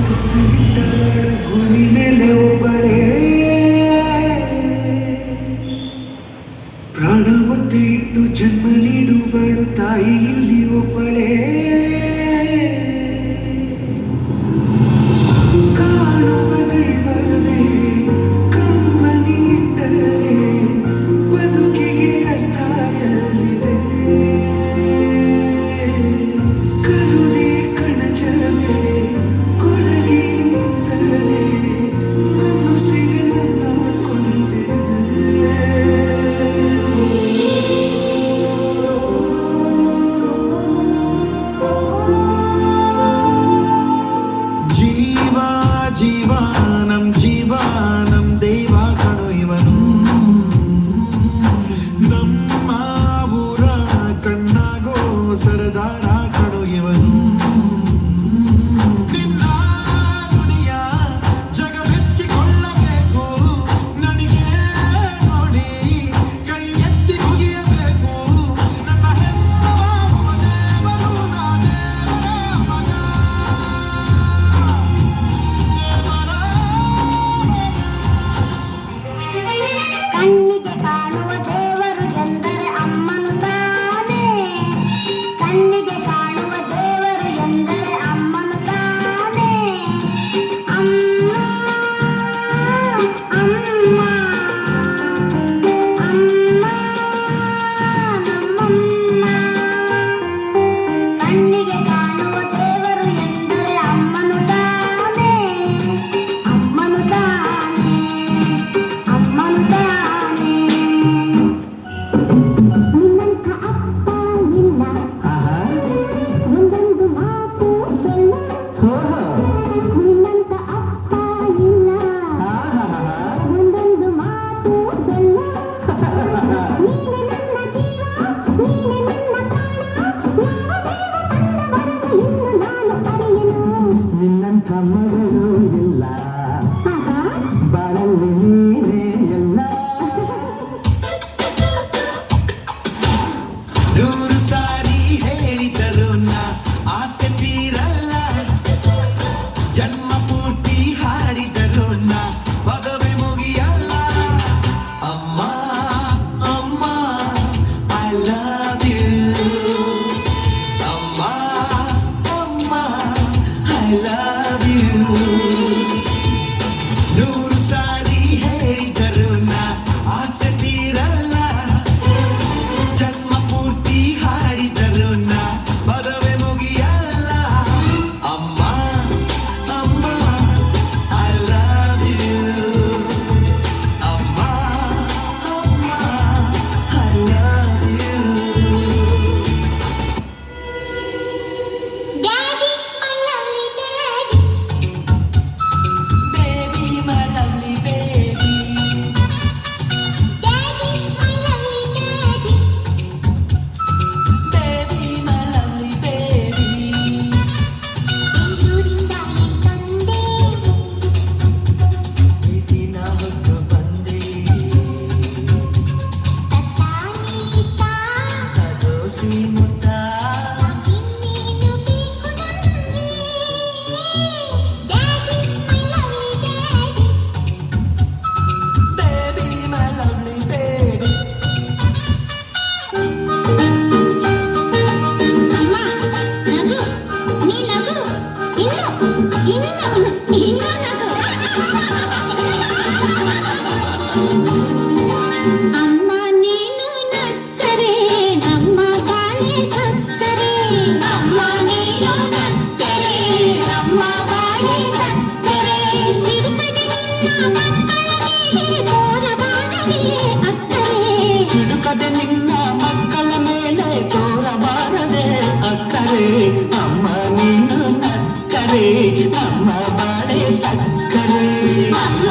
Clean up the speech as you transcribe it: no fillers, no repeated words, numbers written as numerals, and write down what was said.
ತುತ್ತು ಇಟ್ಟವಳು ಭೂಮಿ ಮೇಲೆ ಒಬ್ಬಳೇ, ಪ್ರಾಣ ಒತ್ತೆ ಇಟ್ಟು ಜನ್ಮ ನೀಡುವಳು ತಾಯಿ ಇಲ್ಲಿ ಒಬ್ಬಳೇ. ಕಾಣುವ ದೈವವೇ ಕಂಬನಿ ಇಟ್ಟರೆ ಬದುಕಿಗೆ ಅರ್ಥ ಎಲ್ಲಿದೆ. ಕರುಣೆ ಕಣಜವೇ ಕೊರಗಿ ನಿಂತರೆ ನನ್ನ ಸಿಗಲನ್ನ ಕೊಂದಿದೆ. ಜೀವ ಜೀವಾನಂ ಜೀವಾನಂ ದೇವ ಕಣು ಇವನು, ನಮ್ಮ ಊರ ಕಣ್ಣಾಗೋ ಸರದಾರ ಕಣು ಇವನು. ನಿನ್ನ ನುಡಿಯ ಜಗ ಮೆಚ್ಚಿಕೊಳ್ಳಬೇಕು, ನನಗೆ ನೋಡಿ ಕೈ ಎತ್ತಿ ಮುಗಿಯಬೇಕು. ನನ್ನ ಹೆತ್ತವ ದೇವರು ನಾ ದೇವರ ಮಗ, ಕಣ್ಣಿಗೆ ಕಾಣುವ ದೇವರು ಎಂದರೆ ಅಮ್ಮನು ತಾನೇ. ಕಣ್ಣಿಗೆ ಕಾಣುವ ದೇವರು ಎಂದರೆ ಅಮ್ಮನು ತಾನೇ. ಅಮ್ಮ ಅಮ್ಮ ಅಮ್ಮ ನಮ್ಮಮ್ಮ. ಕಣ್ಣಿಗೆ ಕಾಣುವ ದೇವರು ಎಂದರೆ ಅಮ್ಮನು ತಾನೇ. ಅಮ್ಮನು ತಾನೇ ಅಮ್ಮನು ತಾನೇ. ನಿನ್ನಂಥ ಅಪ್ಪ ಇಲ್ಲ, ಒಂದೊಂದು ಮಾತು ಸೊಲ್ಲ. ನಿನ್ನಂಥ ಅಪ್ಪ ಇಲ್ಲ, ಒಂದೊಂದು ಮಾತು ಸೊಲ್ಲ. ನೀನೆ ನನ್ನ ಜೀವ, ನೀನೆ ನನ್ನ ಪ್ರಾಣ. ಯಾವ ದೇವ ತಂದ ವರವು ಇನ್ನು ನಾನು ಅರಿಯೆನು. ನಿನ್ನಂಥ ಮಗಳು ಇಲ್ಲ, ಬಾಳಲ್ಲಿ ನೀನೇ ಎಲ್ಲ. ನೂರು ಸಾರಿ ಹೇಳಿದರು ನಾ ಆಸೆ ತೀರಲ್ಲ, ಜನ್ಮ ಪೂರ್ತಿ ಹಾಡಿದರು ನಾ ಪದವಿ ಮುಗಿಯಲ್ಲ. ಅಮ್ಮ ಅಮ್ಮ ಐ ಲವ್ ಯು, ಅಮ್ಮ ಅಮ್ಮ ಐ ಲವ್ ಯು. ನೂರು ಸಾರಿ ಹೇಳಿದರು ನಾ ಆಸೆ ತೀರಲ್ಲ, ಜನ್ಮ ಪೂರ್ತಿ ಹಾಡಿದರು ನಾ ಪದವಿ ಮುಗಿಯಲ್ಲ. ಅಮ್ಮ ಅಮ್ಮ ಐ ಲವ್ ಯು, ಅಮ್ಮ ಅಮ್ಮ I love you. Daddy I love you daddy. Baby, my lovely baby. Daddy I love you daddy. Baby, my lovely baby. ಬೆಂಗಳೂರಿಂದ ತಂದೆ ಪ್ರೀತಿನ ಹೊತ್ತು ಬಂದೆ, ತತ್ತಾನೀತ ಕದೋಸಿ ಮುತ್ತ. ಇನ್ನೇನು ಬೇಕು ನಮಗೆ. Daddy I love you daddy. Baby, my lovely baby. ಅಮ್ಮ ನಗು, ನೀ ನಗು, ಇನ್ನು ನಗು. ಅಮ್ಮ ನೀನು ನಕ್ಕರೆ ನಮ್ಮ ಬಾಳೆ ಸಕ್ಕರೆ. ಅಮ್ಮ ನೀನು ನಕ್ಕರೆ ನಮ್ಮ ಬಾಳೆ ಸಕ್ಕರೆ. ಸಿಡುಕದೆ ನಿನ್ನ ಮಕ್ಕಳ ಮೇಲೆ ತೋರಬಾರದೆ ಅಕ್ಕರೆ. ಸಿಡುಕದೆ ನಿನ್ನ ಮಕ್ಕಳ ಮೇಲೆ ತೋರಬಾರದೆ ಅಕ್ಕರೆ. ಅಮ್ಮ ನೀನು ನಕ್ಕರೆ ನಮ್ಮ ಬಾಳೆ ಸಕ್ಕರೆ. ಅಮ್ಮ